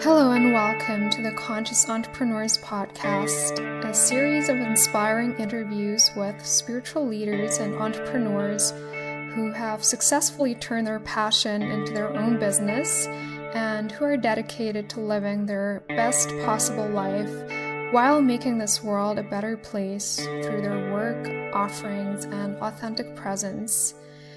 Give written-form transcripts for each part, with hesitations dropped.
Hello and welcome to the Conscious Entrepreneurs Podcast, a series of inspiring interviews with spiritual leaders and entrepreneurs who have successfully turned their passion into their own business and who are dedicated to living their best possible life while making this world a better place through their work, offerings, and authentic presence.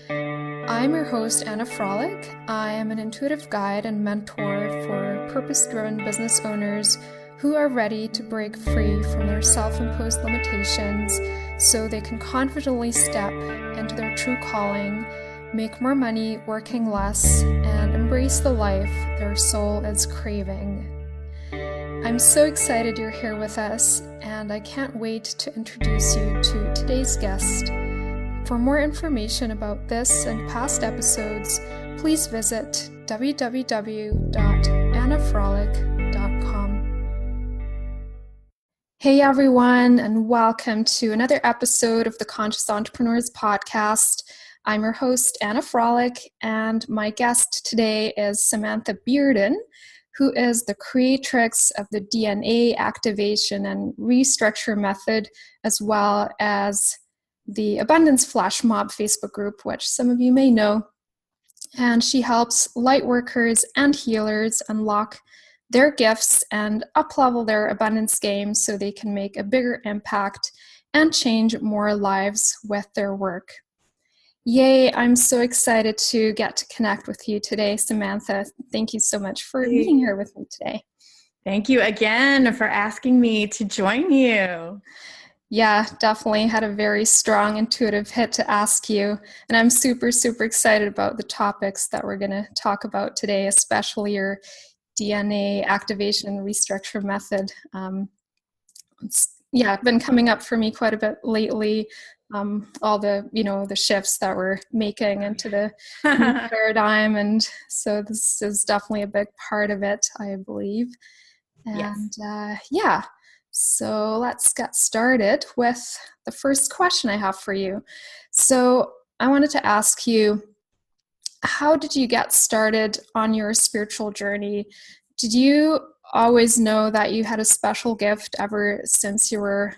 I'm your host, Anna Frolic. I am an intuitive guide and mentor for purpose-driven business owners who are ready to break free from their self-imposed limitations so they can confidently step into their true calling, make more money working less, and embrace the life their soul is craving. I'm so excited you're here with us, and I can't wait to introduce you to today's guest. For more information about this and past episodes, please visit www.annafrolic.com. Hey everyone, and welcome to another episode of the Conscious Entrepreneurs Podcast. I'm your host, Anna Frolic, and my guest today is Samantha Bearden, who is the creatrix of the DNA activation and restructure method, as well as the Abundance Flash Mob Facebook group, which some of you may know. And she helps light workers and healers unlock their gifts and up-level their abundance game so they can make a bigger impact and change more lives with their work. Yay, I'm so excited to get to connect with you today, Samantha. Thank you so much for being here with me today. Thank you again for asking me to join you. Yeah, definitely had a very strong intuitive hit to ask you. And I'm super, super excited about the topics that we're going to talk about today, especially your DNA activation restructure method. It's been coming up for me quite a bit lately. All the, the shifts that we're making into the new paradigm. And so this is definitely a big part of it, I believe. And yes. So let's get started with the first question I have for you. So I wanted to ask you, how did you get started on your spiritual journey? Did you always know that you had a special gift ever since you were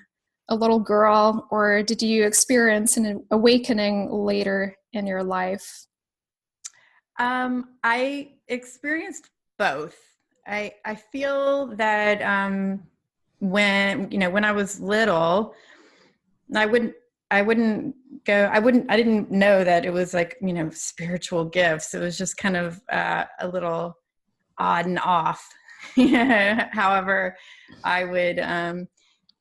a little girl, or did you experience an awakening later in your life? I experienced both. I feel that when I was little, I didn't know that it was like, spiritual gifts. It was just kind of a little odd and off. However, I would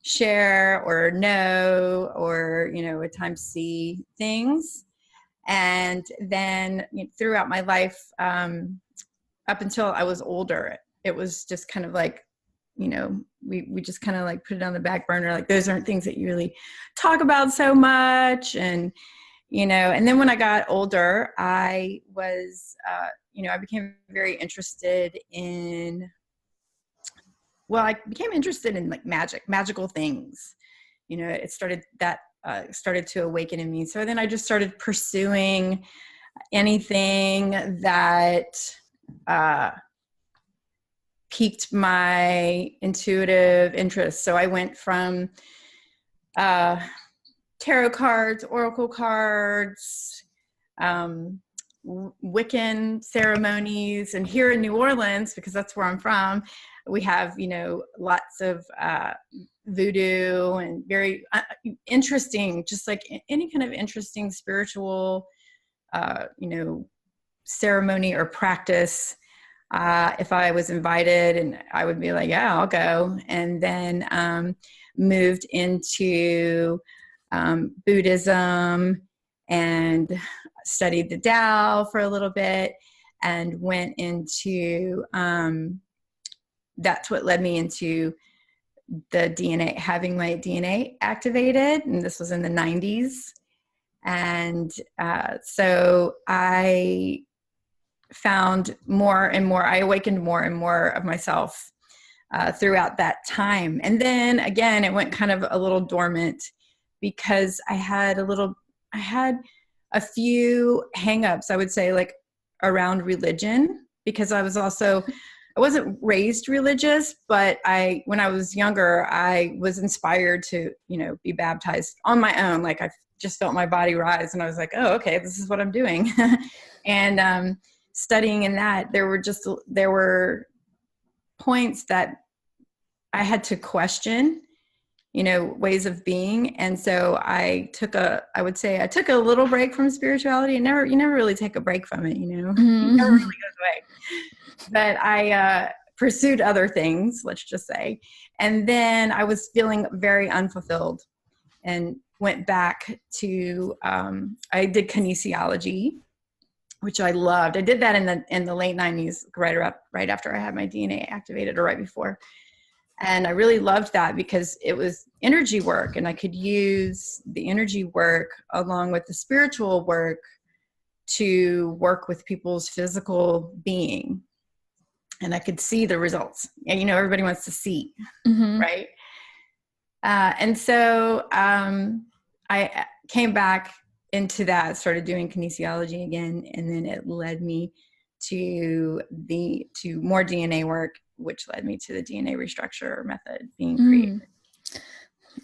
share or know or, at times see things. And then throughout my life, up until I was older, it was just kind of like, we just kind of like put it on the back burner. Like those aren't things that you really talk about so much. And, and then when I got older, I was, I became very interested in, I became interested in like magical things. It started to awaken in me. So then I just started pursuing anything that, piqued my intuitive interest. So I went from tarot cards, oracle cards, Wiccan ceremonies, and here in New Orleans, because that's where I'm from, we have lots of voodoo and very interesting, just like any kind of interesting spiritual ceremony or practice. If I was invited, and I would be like, yeah, I'll go. And then moved into Buddhism and studied the Tao for a little bit, and went into, that's what led me into the DNA, having my DNA activated. And this was in the 90s. And so I found more and more, I awakened more and more of myself throughout that time. And then again, it went kind of a little dormant because I had a few hangups, I would say, like around religion, because I was also I wasn't raised religious, but when I was younger, I was inspired to, be baptized on my own. Like I just felt my body rise and I was like, oh, okay, this is what I'm doing. And studying in that, there were points that I had to question, ways of being. And so I took a little break from spirituality. You never really take a break from it, It never really goes away. But I pursued other things, let's just say. And then I was feeling very unfulfilled and went back to, I did kinesiology, which I loved. I did that in the late 90s, right after I had my DNA activated, or right before. And I really loved that because it was energy work, and I could use the energy work along with the spiritual work to work with people's physical being. And I could see the results. And, everybody wants to see, right? And so I came back into that, started doing kinesiology again, and then it led me to more DNA work, which led me to the DNA restructure method being created.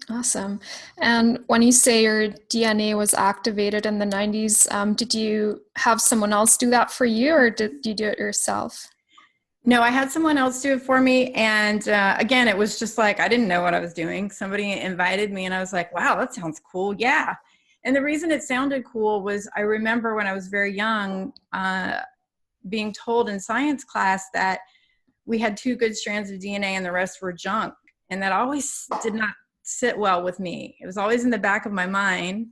Awesome. And when you say your DNA was activated in the 90s, did you have someone else do that for you, or did you do it yourself? No, I had someone else do it for me. And again, it was just like, I didn't know what I was doing. Somebody invited me and I was like, wow, that sounds cool. Yeah. And the reason it sounded cool was I remember when I was very young, being told in science class that we had 2 good strands of DNA and the rest were junk. And that always did not sit well with me. It was always in the back of my mind.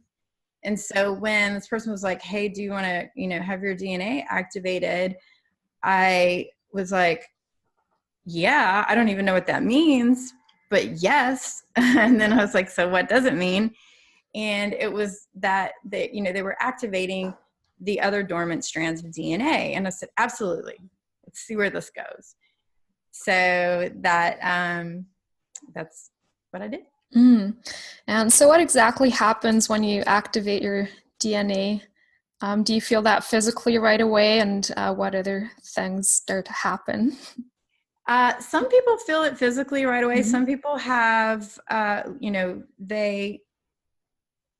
And so when this person was like, hey, do you want to, have your DNA activated? I was like, yeah, I don't even know what that means, but yes. And then I was like, so what does it mean? And it was that they were activating the other dormant strands of DNA. And I said, absolutely. Let's see where this goes. So that's what I did. And so what exactly happens when you activate your DNA? Do you feel that physically right away? And what other things start to happen? Some people feel it physically right away. Some people have,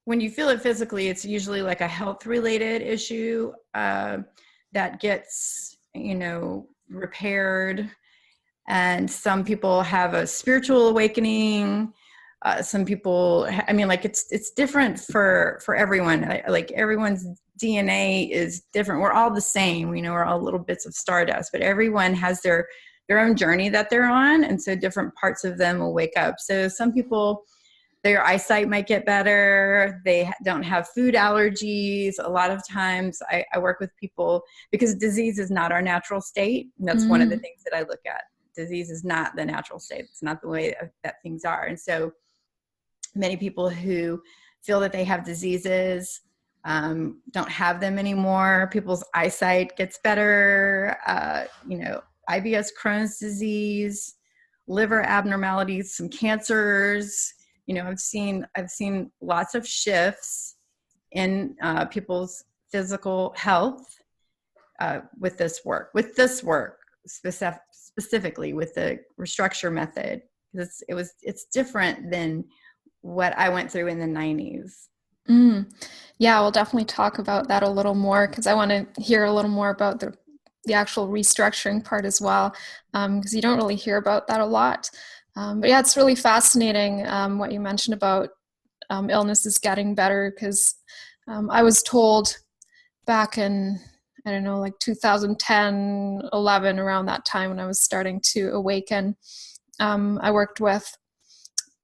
when you feel it physically, it's usually like a health related issue that gets, repaired. And some people have a spiritual awakening. Some people, it's different for everyone. Like everyone's DNA is different. We're all the same. We're all little bits of stardust, but everyone has their own journey that they're on. And so different parts of them will wake up. So some people, their eyesight might get better. They don't have food allergies. A lot of times I work with people because disease is not our natural state. And that's one of the things that I look at. Disease is not the natural state. It's not the way that things are. And so many people who feel that they have diseases don't have them anymore. People's eyesight gets better. IBS, Crohn's disease, liver abnormalities, some cancers. I've seen lots of shifts in people's physical health with this work specifically with the restructure method. It's different than what I went through in the 90s. Yeah, we'll definitely talk about that a little more because I want to hear a little more about the actual restructuring part as well, because you don't really hear about that a lot. But yeah, it's really fascinating what you mentioned about illnesses getting better, because I was told back in, I don't know, like 2010, 11, around that time when I was starting to awaken. I worked with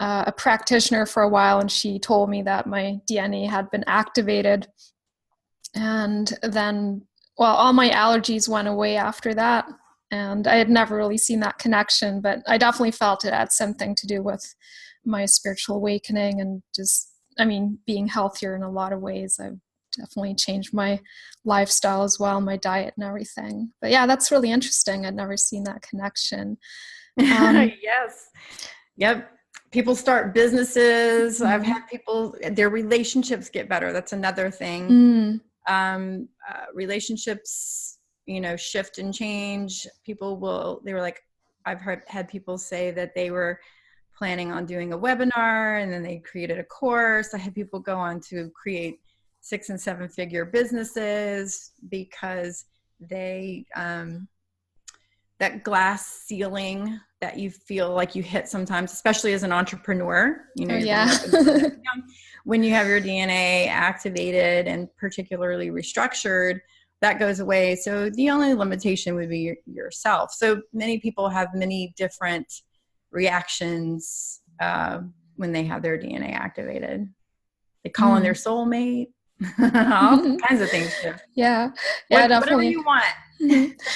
a practitioner for a while, and she told me that my DNA had been activated. And then, all my allergies went away after that. And I had never really seen that connection, but I definitely felt it had something to do with my spiritual awakening and just, being healthier in a lot of ways. I've definitely changed my lifestyle as well, my diet and everything. But yeah, that's really interesting. I'd never seen that connection. Yes. Yep. People start businesses. I've had people, their relationships get better. That's another thing. Relationships shift and change. They were like, I've had people say that they were planning on doing a webinar and then they created a course. I had people go on to create 6 and 7 figure businesses because they, that glass ceiling that you feel like you hit sometimes, especially as an entrepreneur, Oh, yeah. When you have your DNA activated and particularly restructured, that goes away. So the only limitation would be yourself. So many people have many different reactions when they have their DNA activated. They call on their soulmate, all kinds of things. Yeah, Whatever definitely. you want.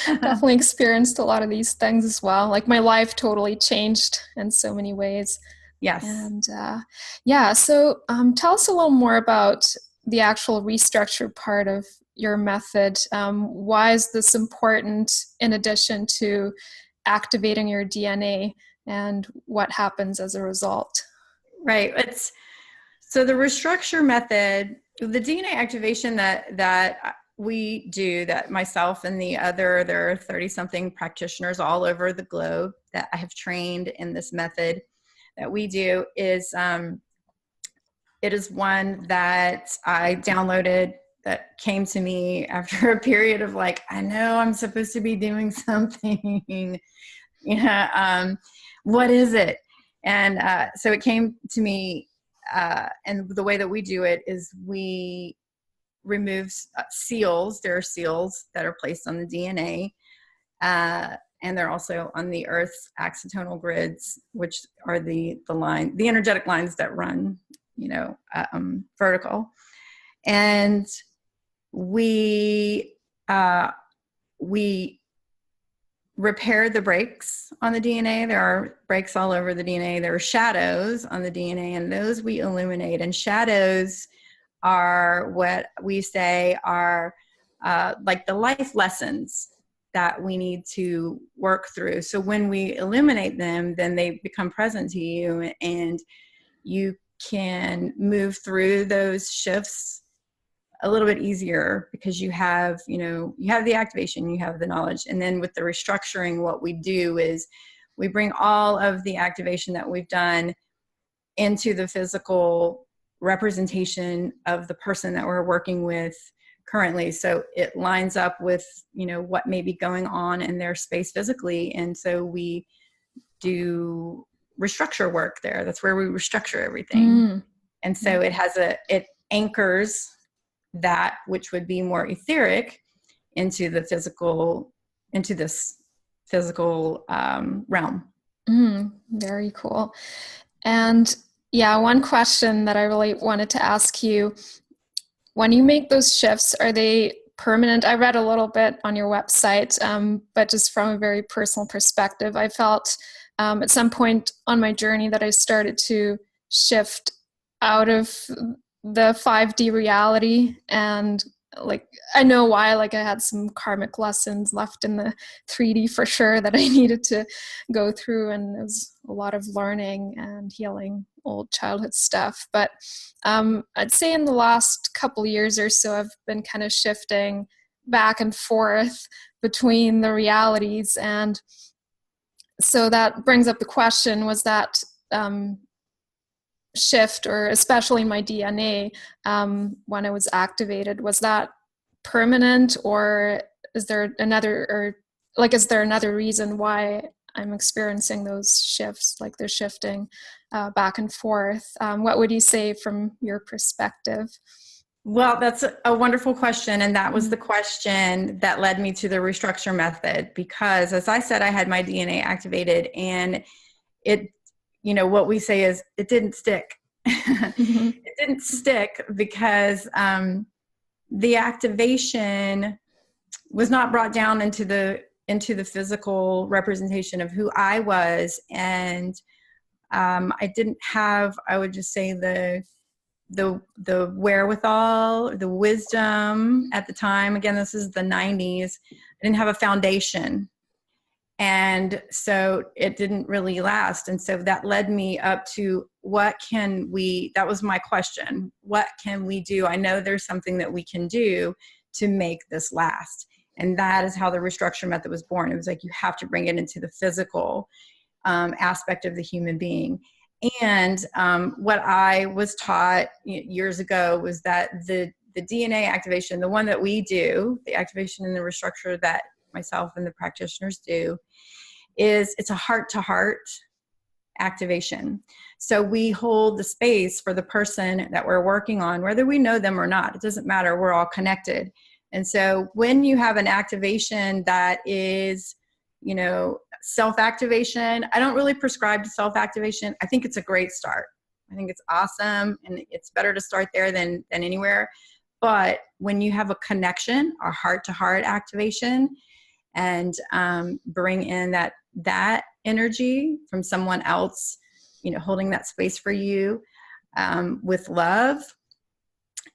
Definitely experienced a lot of these things as well. Like my life totally changed in so many ways. Yes. And so tell us a little more about the actual restructure part of your method. Why is this important in addition to activating your DNA, and what happens as a result? Right. So the restructure method, the DNA activation that we do, that myself and there are 30-something practitioners all over the globe that I have trained in this method that we do, is it is one that I downloaded that came to me after a period of like, I know I'm supposed to be doing something. What is it? And so it came to me, and the way that we do it is we remove seals. There are seals that are placed on the DNA, and they're also on the Earth's accitonal grids, which are the energetic lines that run, vertical. And we repair the breaks on the DNA. There are breaks all over the DNA. There are shadows on the DNA, and those we illuminate. And shadows are what we say are like the life lessons that we need to work through. So when we eliminate them, then they become present to you, and you can move through those shifts a little bit easier because you have the activation, you have the knowledge. And then with the restructuring, what we do is we bring all of the activation that we've done into the physical representation of the person that we're working with currently. So it lines up with, what may be going on in their space physically. And so we do restructure work there. That's where we restructure everything. And so it anchors that which would be more etheric into this physical realm. Very cool. And one question that I really wanted to ask you, when you make those shifts, are they permanent? I read a little bit on your website, but just from a very personal perspective, I felt at some point on my journey that I started to shift out of the 5D reality, and I know why, I had some karmic lessons left in the 3D for sure that I needed to go through, and it was a lot of learning and healing old childhood stuff. But I'd say in the last couple years or so, I've been kind of shifting back and forth between the realities. And so that brings up the question, was that shift, or especially my DNA, when it was activated, was that permanent, or is there another reason why I'm experiencing those shifts, like they're shifting back and forth? What would you say from your perspective? Well, that's a wonderful question. And that was the question that led me to the restructure method, because as I said, I had my DNA activated, and it, what we say is it didn't stick. It didn't stick because the activation was not brought down into the physical representation of who I was. And I didn't have, I would just say, the wherewithal, the wisdom at the time. Again, this is the 90s. I didn't have a foundation. And so it didn't really last. And so that led me up to that was my question. What can we do? I know there's something that we can do to make this last. And that is how the restructure method was born. It was like, you have to bring it into the physical aspect of the human being. And what I was taught years ago was that the DNA activation, the one that we do, the activation and the restructure that myself and the practitioners do, it's a heart-to-heart activation. So we hold the space for the person that we're working on, whether we know them or not. It doesn't matter. We're all connected. And so when you have an activation that is, self-activation, I don't really prescribe to self-activation. I think it's a great start. I think it's awesome. And it's better to start there than anywhere. But when you have a connection, a heart-to-heart activation, and bring in that energy from someone else, holding that space for you with love,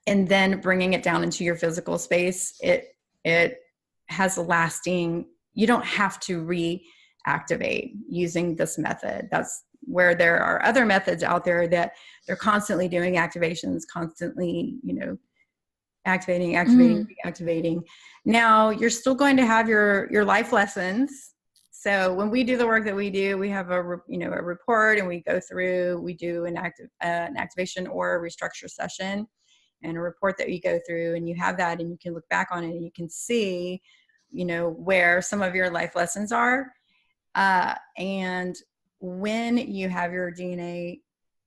and then bringing it down into your physical space, it has a lasting, you don't have to reactivate using this method. That's where there are other methods out there that they're constantly doing activations, constantly, activating, reactivating. Now you're still going to have your life lessons. So when we do the work that we do, we have a report, and we go through, we do an activation or a restructure session, and a report that you go through, and you have that, and you can look back on it, and you can see, where some of your life lessons are. And when you have your DNA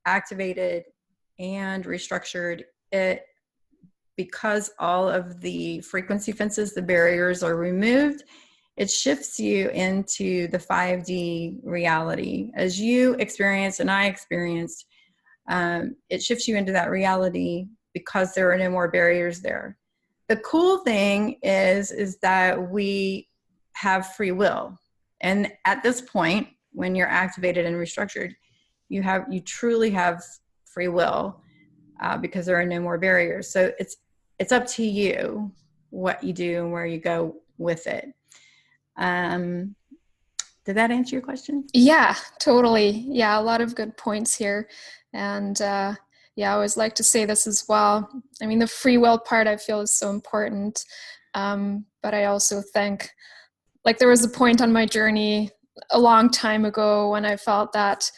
activated and restructured, because all of the frequency fences, the barriers are removed, it shifts you into the 5D reality. As you experienced and I experienced, it shifts you into that reality because there are no more barriers there. The cool thing is that we have free will. And at this point, when you're activated and restructured, you truly have free will because there are no more barriers. So it's up to you what you do and where you go with it. Did that answer your question? Yeah, totally. Yeah, a lot of good points here. And I always like to say this as well. I mean, the free will part I feel is so important. But I also think, like, there was a point on my journey a long time ago when I felt that,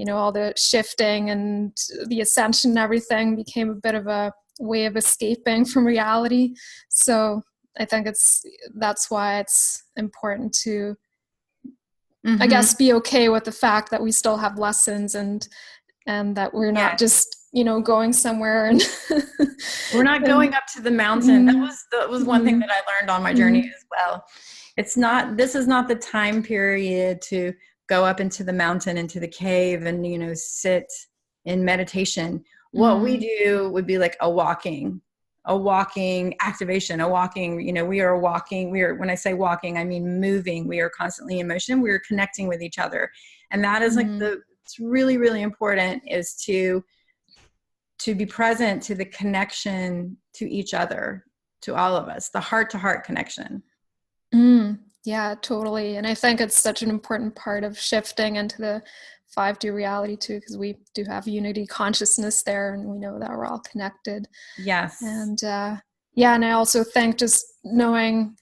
all the shifting and the ascension and everything became a bit of a way of escaping from reality. So I think that's why it's important to, I guess, be okay with the fact that we still have lessons and that we're not just, going somewhere and we're not going up to the mountain. That was one thing that I learned on my journey as well. This is not the time period to go up into the mountain, into the cave, and, sit in meditation. What we do would be like a walking activation, we are walking. When I say walking, I mean moving. We are constantly in motion. We are connecting with each other. And that is it's really, really important, is to be present to the connection to each other, to all of us, the heart-to-heart connection. Yeah, totally. And I think it's such an important part of shifting into the 5D reality too, because we do have unity consciousness there, and we know that we're all connected. Yes. And and I also think just knowing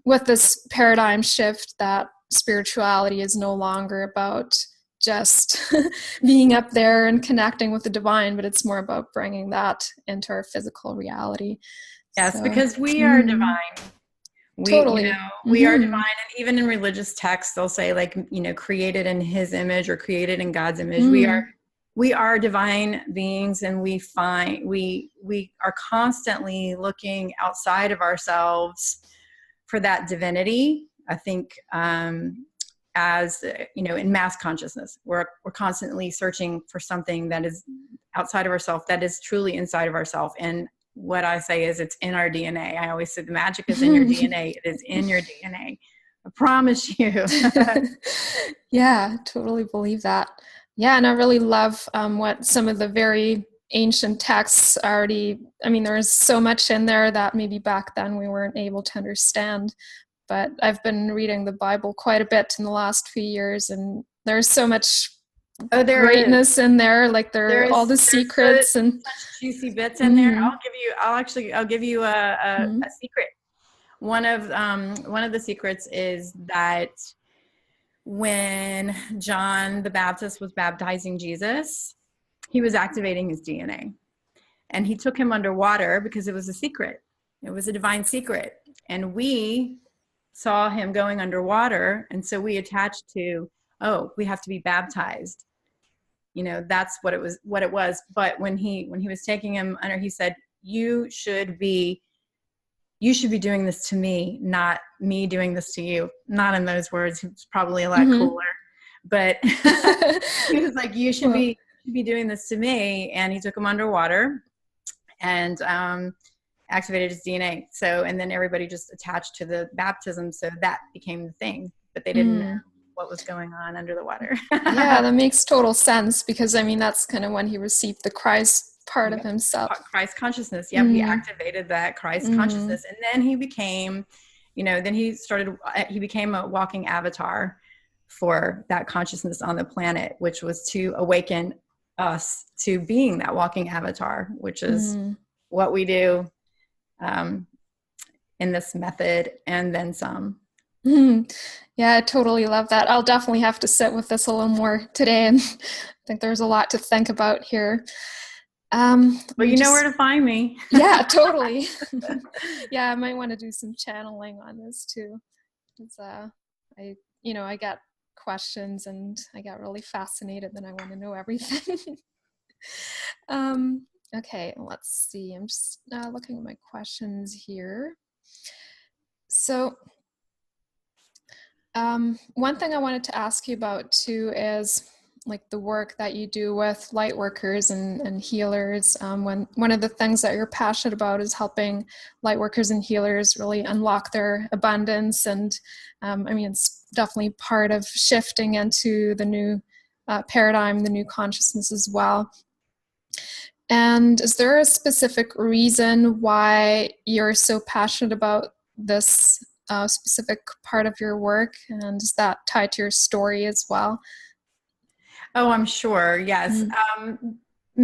with this paradigm shift that spirituality is no longer about just being up there and connecting with the divine, but it's more about bringing that into our physical reality. Yes, because we are divine. Totally. We are divine. And even in religious texts, they'll say, like, created in his image or created in God's image. We are divine beings, and we are constantly looking outside of ourselves for that divinity. I think, as in mass consciousness, we're constantly searching for something that is outside of ourselves, that is truly inside of ourselves. And what I say is, it's in our DNA. I always say the magic is in your DNA. It is in your DNA. I promise you. Yeah, totally believe that. Yeah, and I really love what some of the very ancient texts already, there's so much in there that maybe back then we weren't able to understand. But I've been reading the Bible quite a bit in the last few years, and there's so much greatness in there. Like there are all the secrets and such juicy bits in there. I'll give you a secret. one of the secrets is that when John the Baptist was baptizing Jesus, he was activating his DNA. And he took him underwater because it was a secret. It was a divine secret. And we saw him going underwater. And so we attached to, oh, we have to be baptized. You know, that's what it was. But when he was taking him under, he said, you should be doing this to me, not me doing this to you. Not in those words. He was probably a lot cooler. But he was like, you should be doing this to me. And he took him underwater and activated his DNA. So, and then everybody just attached to the baptism. So that became the thing, but they didn't know what was going on under the water. Yeah, that makes total sense, because I mean, that's kind of when he received the Christ part of himself. Christ consciousness. Yep. He activated that Christ consciousness. And then he became, he became a walking avatar for that consciousness on the planet, which was to awaken us to being that walking avatar, which is what we do in this method, and then some. Yeah, I totally love that. I'll definitely have to sit with this a little more today, and I think there's a lot to think about here. Well, you know where to find me. Yeah, totally. Yeah, I might want to do some channeling on this too. It's, I got questions and I got really fascinated, and I want to know everything. Okay, let's see. I'm just looking at my questions here. So one thing I wanted to ask you about too is like the work that you do with light workers and healers. When one of the things that you're passionate about is helping light workers and healers really unlock their abundance. And it's definitely part of shifting into the new paradigm, the new consciousness as well. And is there a specific reason why you're so passionate about this specific part of your work? And is that tied to your story as well? Oh, I'm sure. Yes.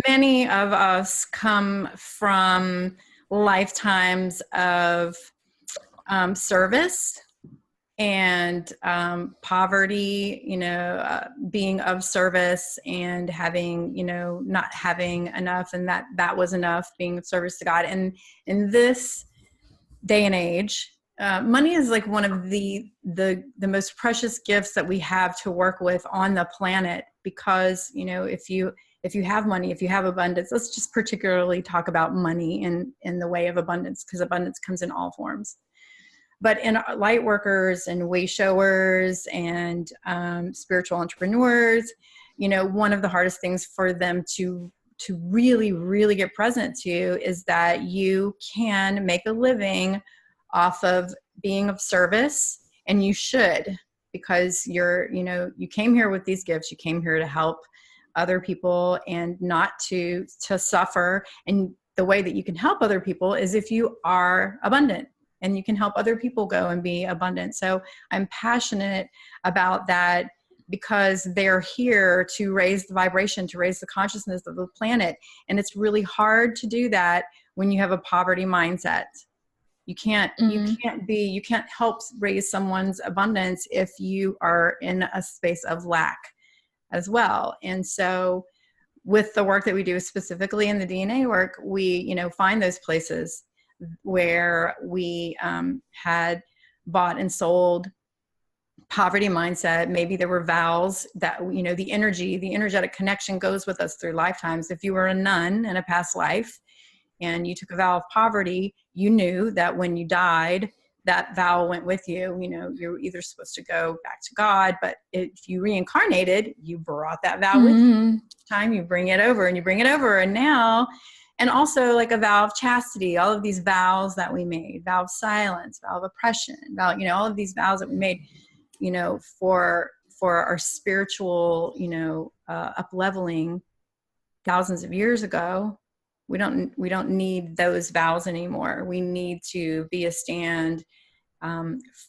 Many of us come from lifetimes of service and poverty, being of service and having, not having enough, and that was enough, being of service to God. And in this day and age, money is like one of the most precious gifts that we have to work with on the planet, because if you have money, if you have abundance, let's just particularly talk about money in the way of abundance, because abundance comes in all forms. But in light workers and way showers and spiritual entrepreneurs, one of the hardest things for them to really, really get present to is that you can make a living off of being of service, and you should, because you came here with these gifts. You came here to help other people and not to suffer. And the way that you can help other people is if you are abundant, and you can help other people go and be abundant. So I'm passionate about that, because they're here to raise the vibration, to raise the consciousness of the planet. And it's really hard to do that when you have a poverty mindset. You can't help raise someone's abundance if you are in a space of lack as well. And so with the work that we do, specifically in the DNA work, we, find those places where we had bought and sold poverty mindset. Maybe there were vows that, the energetic connection goes with us through lifetimes. If you were a nun in a past life and you took a vow of poverty, you knew that when you died, that vow went with you. You're either supposed to go back to God, but if you reincarnated, you brought that vow with you. Each time you bring it over and you bring it over. And now, and also like a vow of chastity, all of these vows that we made, vow of silence, vow of oppression, vow, all of these vows that we made, for our spiritual, up-leveling thousands of years ago. We don't need those vows anymore. We need to be a stand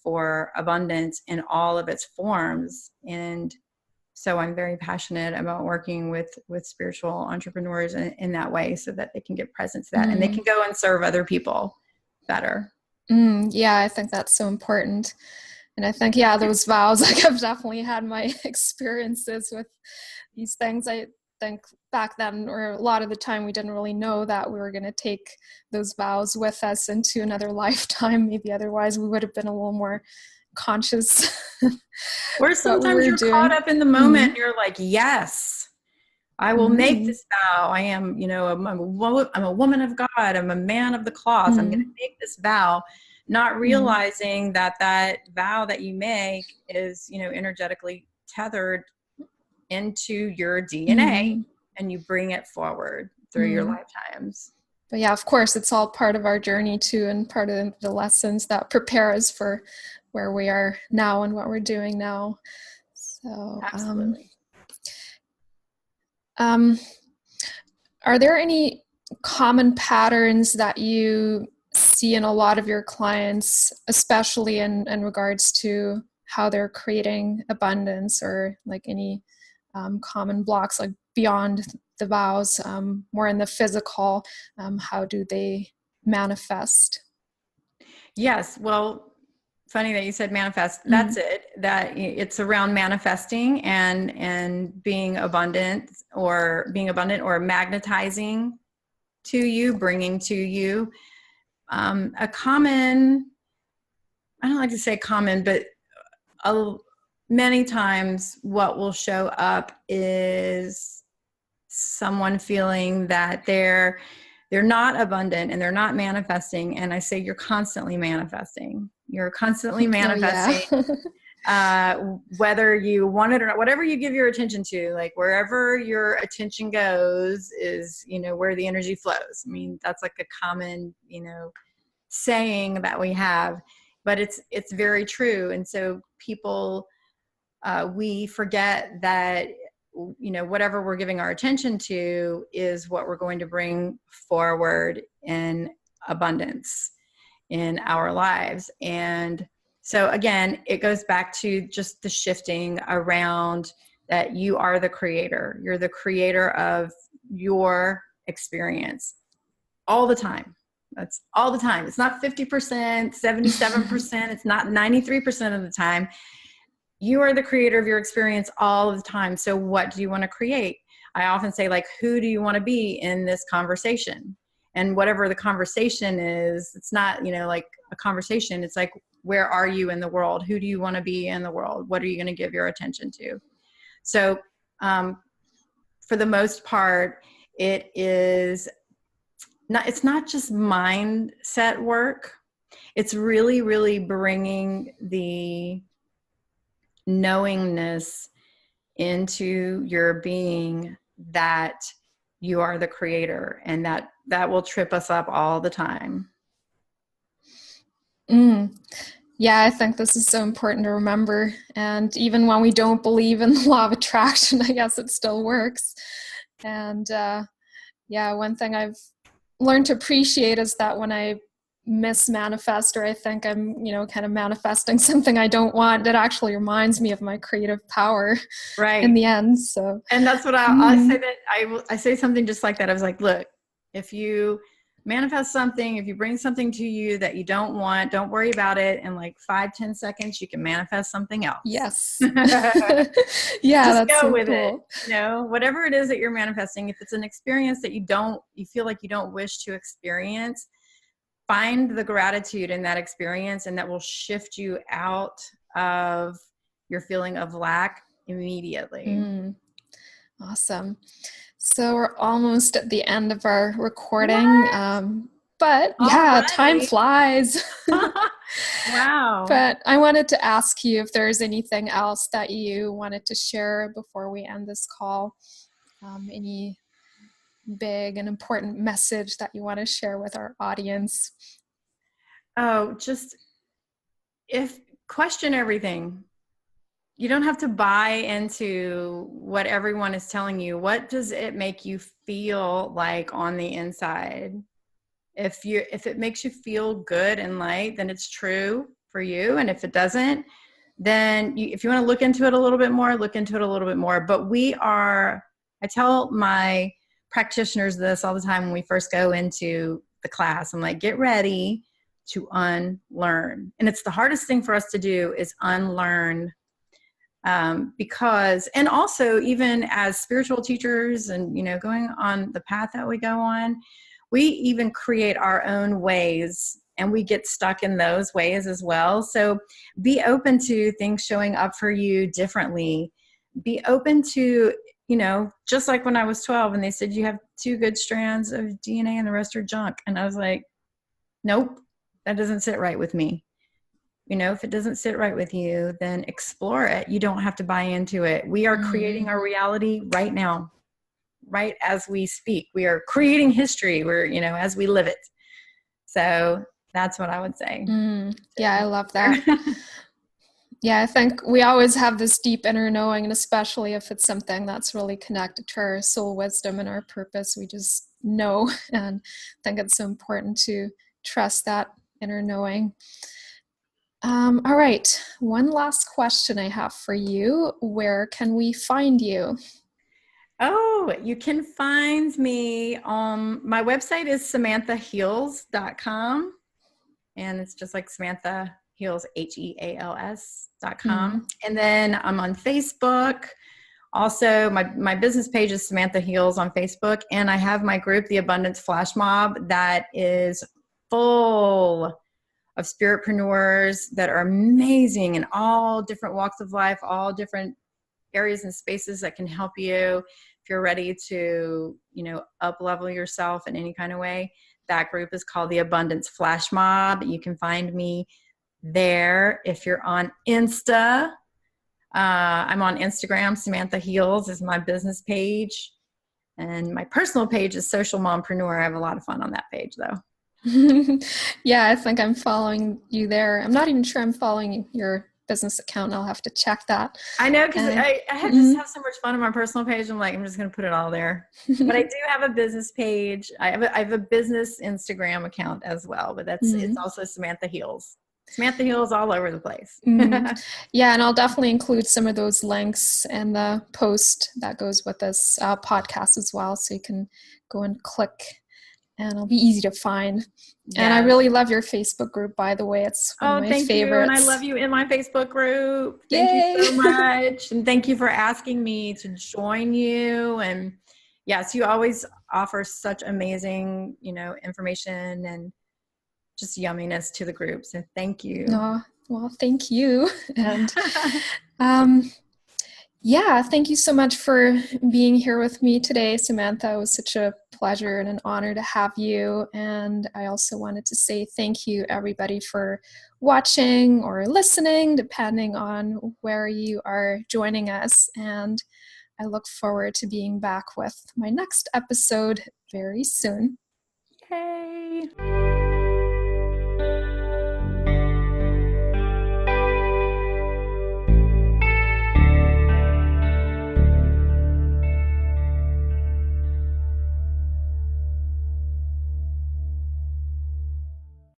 for abundance in all of its forms. And so I'm very passionate about working with spiritual entrepreneurs in that way, so that they can get present to that and they can go and serve other people better. Yeah, I think that's so important. And I think, yeah, those vows, like I've definitely had my experiences with these things. I think back then, or a lot of the time, we didn't really know that we were going to take those vows with us into another lifetime. Maybe otherwise we would have been a little more conscious Or what we sometimes were you're caught doing. up in the moment and you're like, yes, I will make Mm-hmm. this vow. I am, I'm a woman of God. I'm a man of the cloth. I'm going to make this vow, not realizing that that vow that you make is, energetically tethered into your DNA, and you bring it forward through your lifetimes. But yeah, of course, it's all part of our journey too, and part of the lessons that prepare us for where we are now and what we're doing now. So, Absolutely. Are there any common patterns that you see in a lot of your clients, especially in regards to how they're creating abundance, or like any common blocks, like beyond the vows, more in the physical? How do they manifest? Yes. Well, funny that you said manifest. That's it. That it's around manifesting and being abundant or magnetizing to you, bringing to you. A common, I don't like to say common, but many times what will show up is someone feeling that they're not abundant and they're not manifesting. And I say, you're constantly manifesting. You're constantly manifesting. Oh, yeah. Whether you want it or not, whatever you give your attention to, like wherever your attention goes is, where the energy flows. I mean, that's like a common, saying that we have, but it's very true. And so people, we forget that, whatever we're giving our attention to is what we're going to bring forward in abundance in our lives. And so again, it goes back to just the shifting around that you are the creator. You're the creator of your experience all the time. That's all the time. It's not 50%, 77%. It's not 93% of the time. You are the creator of your experience all of the time. So what do you want to create? I often say, like, who do you want to be in this conversation? And whatever the conversation is, it's not, like a conversation. It's like, where are you in the world? Who do you want to be in the world? What are you going to give your attention to? So for the most part, it's not just mindset work. It's really, really bringing the knowingness into your being that you are the creator, and that will trip us up all the time. Yeah, I think this is so important to remember. And even when we don't believe in the law of attraction, I guess it still works. And yeah, one thing I've learned to appreciate is that when I mismanifest, or I think I'm, kind of manifesting something I don't want, that actually reminds me of my creative power, right, in the end. So, and that's what I say, that I say something just like that. I was like, look, if you manifest something, if you bring something to you that you don't want, don't worry about it. In like 5-10 seconds, you can manifest something else. Yes. Yeah, just that's go so with cool. it. Whatever it is that you're manifesting, if it's an experience that you feel like you don't wish to experience, find the gratitude in that experience, and that will shift you out of your feeling of lack immediately. Awesome. So we're almost at the end of our recording. But yeah, time flies. Wow. But I wanted to ask you if there's anything else that you wanted to share before we end this call. Any big and important message that you want to share with our audience? Oh, just question everything. You don't have to buy into what everyone is telling you. What does it make you feel like on the inside? If it makes you feel good and light, then it's true for you. And if it doesn't, then if you want to look into it a little bit more, look into it a little bit more. But I tell my practitioners this all the time when we first go into the class. I'm like, get ready to unlearn. And it's the hardest thing for us to do is unlearn, because, and also even as spiritual teachers and, going on the path that we go on, we even create our own ways and we get stuck in those ways as well. So be open to things showing up for you differently. Be open to, just like when I was 12 and they said, you have 2 good strands of DNA and the rest are junk. And I was like, nope, that doesn't sit right with me. If it doesn't sit right with you, then explore it. You don't have to buy into it. We are creating our reality right now, right as we speak. We are creating history. We're, as we live it. So that's what I would say. Yeah, I love that. Yeah, I think we always have this deep inner knowing, and especially if it's something that's really connected to our soul wisdom and our purpose, we just know. And I think it's so important to trust that inner knowing. All right. One last question I have for you. Where can we find you? Oh, you can find me on my website is samanthaheals.com. And it's just like Samantha Heals, HEALS.com. And then I'm on Facebook. Also, my business page is Samantha Heals on Facebook. And I have my group, the Abundance Flash Mob, that is full of spiritpreneurs that are amazing in all different walks of life, all different areas and spaces that can help you if you're ready to, up level yourself in any kind of way. That group is called the Abundance Flash Mob. You can find me there. If you're on Insta, I'm on Instagram. Samantha Heals is my business page. And my personal page is Social Mompreneur. I have a lot of fun on that page, though. Yeah, I think I'm following you there. I'm not even sure I'm following your business account. I'll have to check that. I know, because I just have so much fun on my personal page. I'm like, I'm just going to put it all there. But I do have a business page. I have a business Instagram account as well, but it's also Samantha Heals. Samantha Heals all over the place. Yeah, and I'll definitely include some of those links in the post that goes with this podcast as well, so you can go and click. And it'll be easy to find. Yes. And I really love your Facebook group, by the way. It's one of my favorites. You. And I love you in my Facebook group. Thank you so much. And thank you for asking me to join you. And yes, you always offer such amazing, information and just yumminess to the group. So thank you. Oh, well, thank you. And yeah, thank you so much for being here with me today, Samantha. It was such a pleasure and an honor to have you. And I also wanted to say thank you, everybody, for watching or listening, depending on where you are joining us. And I look forward to being back with my next episode very soon. Yay!